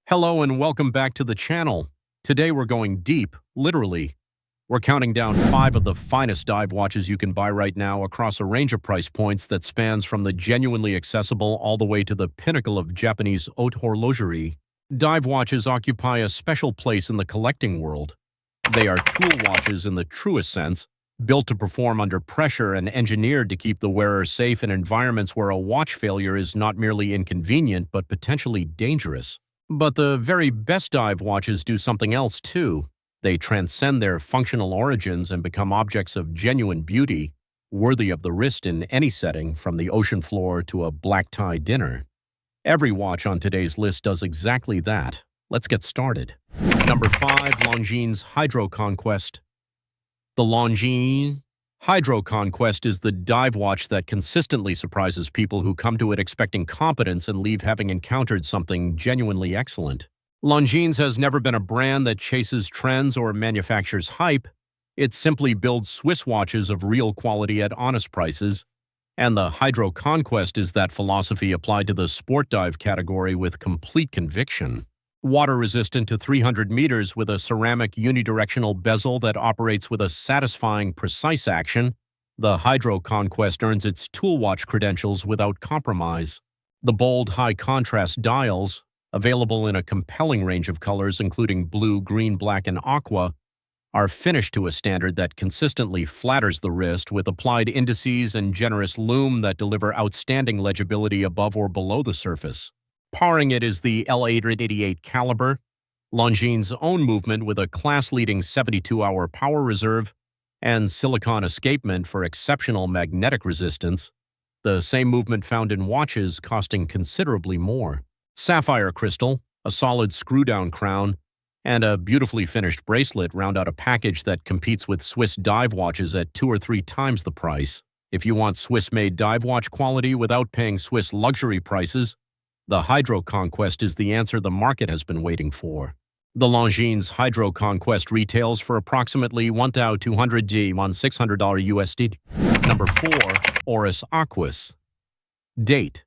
Hello and welcome back to the channel. Today we're going deep, literally. We're counting down 5 of the finest dive watches you can buy right now across a range of price points that spans from the genuinely accessible all the way to the pinnacle of Japanese haute horlogerie. Dive watches occupy a special place in the collecting world. They are tool watches in the truest sense, built to perform under pressure and engineered to keep the wearer safe in environments where a watch failure is not merely inconvenient but potentially dangerous. But the very best dive watches do something else too. They transcend their functional origins and become objects of genuine beauty, worthy of the wrist in any setting, from the ocean floor to a black-tie dinner. Every watch on today's list does exactly that. Let's get started. Number 5. Longines HydroConquest. The Longines HydroConquest is the dive watch that consistently surprises people who come to it expecting competence and leave having encountered something genuinely excellent. Longines has never been a brand that chases trends or manufactures hype. It simply builds Swiss watches of real quality at honest prices, and the HydroConquest is that philosophy applied to the sport dive category with complete conviction. Water-resistant to 300 meters with a ceramic unidirectional bezel that operates with a satisfying, precise action, the HydroConquest earns its tool watch credentials without compromise. The bold, high-contrast dials, available in a compelling range of colors including blue, green, black, and aqua, are finished to a standard that consistently flatters the wrist with applied indices and generous lume that deliver outstanding legibility above or below the surface. Powering it is the L888 caliber, Longines' own movement with a class-leading 72-hour power reserve and silicon escapement for exceptional magnetic resistance, the same movement found in watches costing considerably more. Sapphire crystal, a solid screw-down crown, and a beautifully finished bracelet round out a package that competes with Swiss dive watches at 2 or 3 times the price. If you want Swiss-made dive watch quality without paying Swiss luxury prices, the HydroConquest is the answer the market has been waiting for. The Longines HydroConquest retails for approximately $1,200 $1,600 USD. Number 4. Oris Aquis. Date.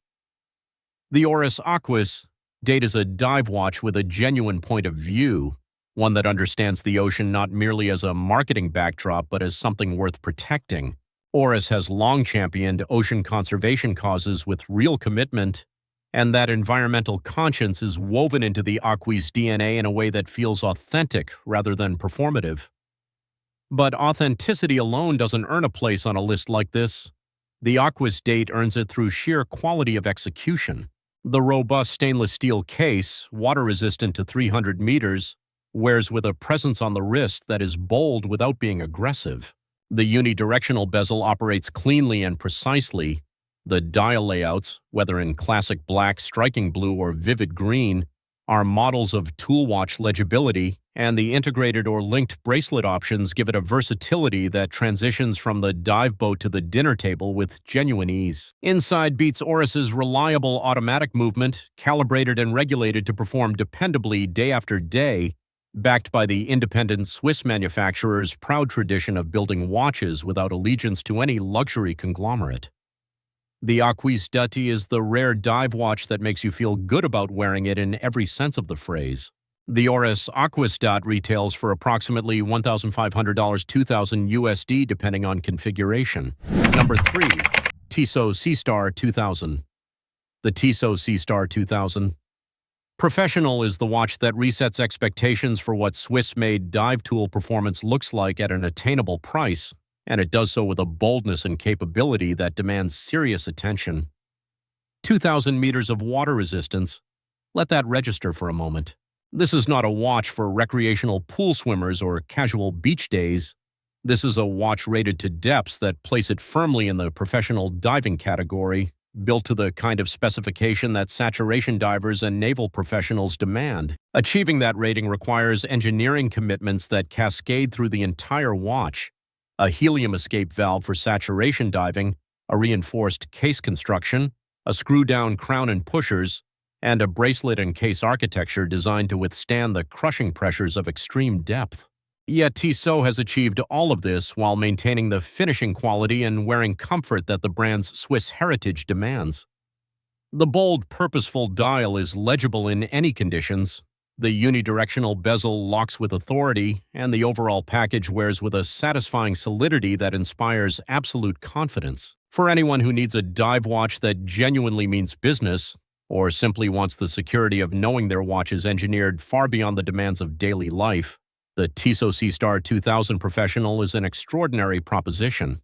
The Oris Aquis Date is a dive watch with a genuine point of view, one that understands the ocean not merely as a marketing backdrop but as something worth protecting. Oris has long championed ocean conservation causes with real commitment, and that environmental conscience is woven into the Aquis DNA in a way that feels authentic rather than performative. But authenticity alone doesn't earn a place on a list like this. The Aquis Date earns it through sheer quality of execution. The robust stainless steel case, water-resistant to 300 meters, wears with a presence on the wrist that is bold without being aggressive. The unidirectional bezel operates cleanly and precisely. The dial layouts, whether in classic black, striking blue, or vivid green, are models of tool watch legibility, and the integrated or linked bracelet options give it a versatility that transitions from the dive boat to the dinner table with genuine ease. Inside beats Oris's reliable automatic movement, calibrated and regulated to perform dependably day after day, backed by the independent Swiss manufacturer's proud tradition of building watches without allegiance to any luxury conglomerate. The Aquis Date is the rare dive watch that makes you feel good about wearing it in every sense of the phrase. The Oris Aquis Date retails for approximately $1,500 $2,000 USD depending on configuration. Number 3. Tissot Seastar 2000. The Tissot Seastar 2000. Professional is the watch that resets expectations for what Swiss-made dive tool performance looks like at an attainable price, and it does so with a boldness and capability that demands serious attention. 2,000 meters of water resistance. Let that register for a moment. This is not a watch for recreational pool swimmers or casual beach days. This is a watch rated to depths that place it firmly in the professional diving category, built to the kind of specification that saturation divers and naval professionals demand. Achieving that rating requires engineering commitments that cascade through the entire watch. A helium escape valve for saturation diving, a reinforced case construction, a screw-down crown and pushers, and a bracelet and case architecture designed to withstand the crushing pressures of extreme depth. Yet Tissot has achieved all of this while maintaining the finishing quality and wearing comfort that the brand's Swiss heritage demands. The bold, purposeful dial is legible in any conditions, The unidirectional bezel locks with authority, and the overall package wears with a satisfying solidity that inspires absolute confidence. For anyone who needs a dive watch that genuinely means business, or simply wants the security of knowing their watch is engineered far beyond the demands of daily life, the Tissot Seastar 2000 Professional is an extraordinary proposition.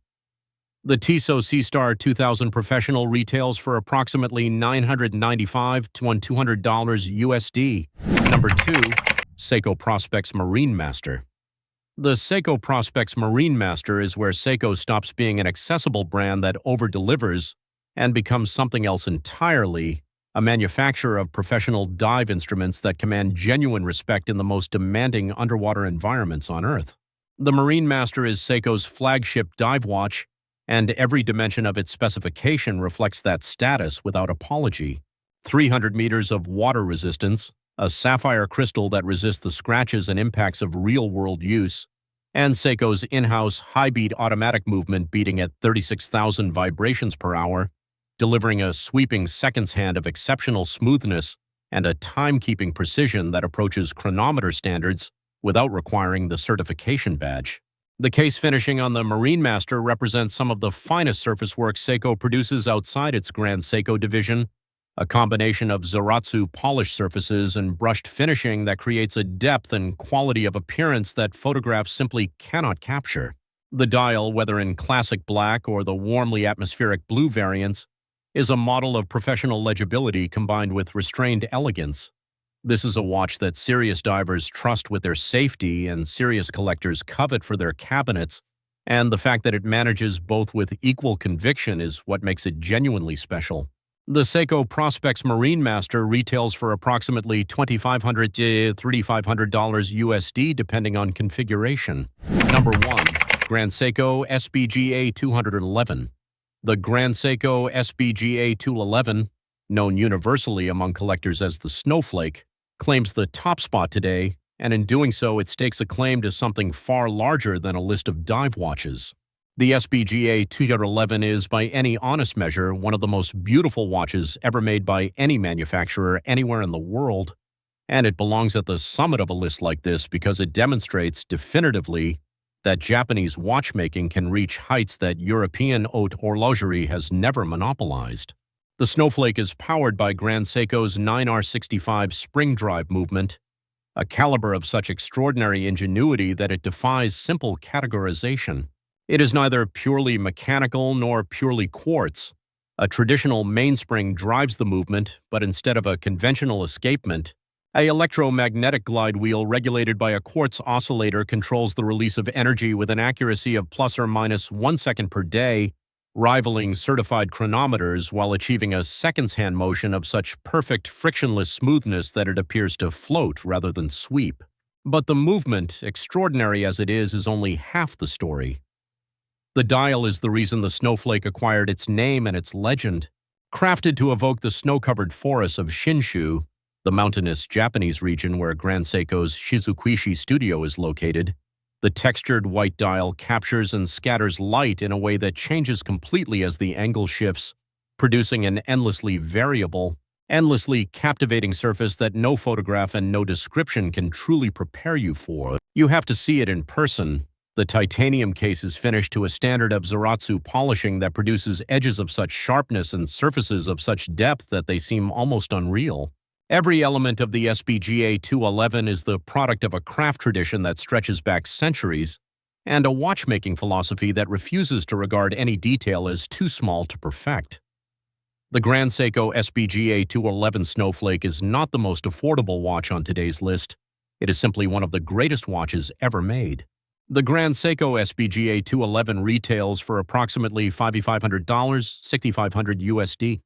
The Tissot Seastar 2000 Professional retails for approximately $995 to $200 USD. Number 2. Seiko Prospex Marinemaster. The Seiko Prospex Marinemaster is where Seiko stops being an accessible brand that over-delivers and becomes something else entirely, a manufacturer of professional dive instruments that command genuine respect in the most demanding underwater environments on Earth. The Marinemaster is Seiko's flagship dive watch, and every dimension of its specification reflects that status without apology. 300 meters of water resistance, a sapphire crystal that resists the scratches and impacts of real-world use, and Seiko's in-house high-beat automatic movement beating at 36,000 vibrations per hour, delivering a sweeping seconds hand of exceptional smoothness and a time-keeping precision that approaches chronometer standards without requiring the certification badge. The case finishing on the Marinemaster represents some of the finest surface work Seiko produces outside its Grand Seiko division, a combination of Zaratsu polished surfaces and brushed finishing that creates a depth and quality of appearance that photographs simply cannot capture. The dial, whether in classic black or the warmly atmospheric blue variants, is a model of professional legibility combined with restrained elegance. This is a watch that serious divers trust with their safety and serious collectors covet for their cabinets, and the fact that it manages both with equal conviction is what makes it genuinely special. The Seiko Prospex Marinemaster retails for approximately $2,500 to $3,500 USD depending on configuration. Number 1. Grand Seiko SBGA 211. The Grand Seiko SBGA 211, known universally among collectors as the Snowflake, claims the top spot today, and in doing so it stakes a claim to something far larger than a list of dive watches. The SBGA 211 is, by any honest measure, one of the most beautiful watches ever made by any manufacturer anywhere in the world, and it belongs at the summit of a list like this because it demonstrates definitively that Japanese watchmaking can reach heights that European haute horlogerie has never monopolized. The Snowflake is powered by Grand Seiko's 9R65 spring drive movement, a caliber of such extraordinary ingenuity that it defies simple categorization. It is neither purely mechanical nor purely quartz. A traditional mainspring drives the movement, but instead of a conventional escapement, an electromagnetic glide wheel regulated by a quartz oscillator controls the release of energy with an accuracy of plus or minus 1 second per day, rivaling certified chronometers while achieving a seconds-hand motion of such perfect frictionless smoothness that it appears to float rather than sweep. But the movement, extraordinary as it is only half the story. The dial is the reason the Snowflake acquired its name and its legend. Crafted to evoke the snow-covered forests of Shinshu, the mountainous Japanese region where Grand Seiko's Shizukuishi studio is located, the textured white dial captures and scatters light in a way that changes completely as the angle shifts, producing an endlessly variable, endlessly captivating surface that no photograph and no description can truly prepare you for. You have to see it in person. The titanium case is finished to a standard of Zaratsu polishing that produces edges of such sharpness and surfaces of such depth that they seem almost unreal. Every element of the SBGA 211 is the product of a craft tradition that stretches back centuries, and a watchmaking philosophy that refuses to regard any detail as too small to perfect. The Grand Seiko SBGA 211 Snowflake is not the most affordable watch on today's list. It is simply one of the greatest watches ever made. The Grand Seiko SBGA 211 retails for approximately $5,500, $6,500 USD.